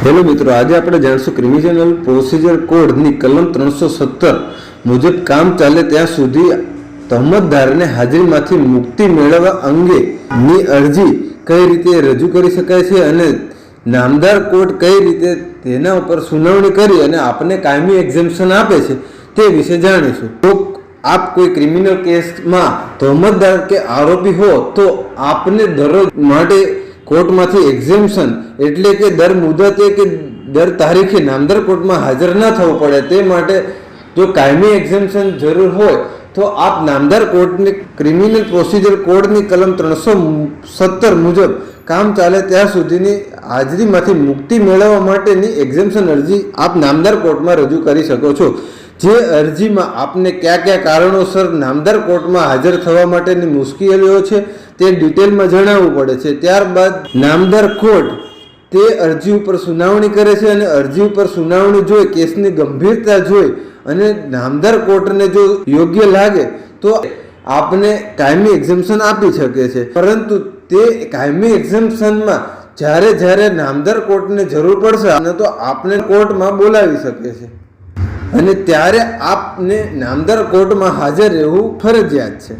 Hello મિત્રો, આજે આપણે જાણશું ક્રિમિનલ પ્રોસિજર કોડની કલમ 317 મુજબ કામ ચાલે ત્યાં સુધી તહમતદારને હાજરીમાંથી મુક્તિ મેળવવા અંગેની અરજી કઈ રીતે રજૂ કરી શકાય છે અને નામદાર કોર્ટ કઈ રીતે તેના ઉપર સુનાવણી કરી અને આપને કાયમી એક્ઝેમ્પશન આપે છે તે વિશે જાણીશું. તો આપ કોઈ ક્રિમિનલ કેસમાં તહમતદાર કે આરોપી હો તો આપને દરરોજ માટે કોર્ટમાંથી એક્ઝેમ્પશન એટલે કે દર મુદતે કે દર તારીખે નામદાર કોર્ટમાં હાજર ન થવું પડે. તે માટે જો કાયમી એક્ઝેમ્પશન જરૂર હોય તો આપ નામદાર કોર્ટની ક્રિમિનલ પ્રોસિજર કોડની કલમ 317 મુજબ કામ ચાલે ત્યાં સુધીની હાજરીમાંથી મુક્તિ મેળવવા માટેની એક્ઝેમ્પશન અરજી આપ નામદાર કોર્ટમાં રજૂ કરી શકો છો. જે અરજીમાં આપને કયા કયા કારણોસર નામદાર કોર્ટમાં હાજર થવા માટેની મુશ્કેલીઓ છે તે ડિટેલમાં જણાવવું પડે છે. ત્યારબાદ નામદાર કોર્ટ તે અરજી ઉપર સુનાવણી કરે છે અને અરજી ઉપર સુનાવણી જોઈ કેસની ગંભીરતા જોઈ અને નામદાર કોર્ટને જો યોગ્ય લાગે તો આપને કાયમી એક્ઝેમ્પશન આપી શકે છે. પરંતુ તે કાયમી એક્ઝેમ્પશનમાં જ્યારે નામદાર કોર્ટને જરૂર પડશે અને તો આપને કોર્ટમાં બોલાવી શકે છે અને ત્યારે આપને નામદાર કોર્ટમાં હાજર રહેવું ફરજિયાત છે.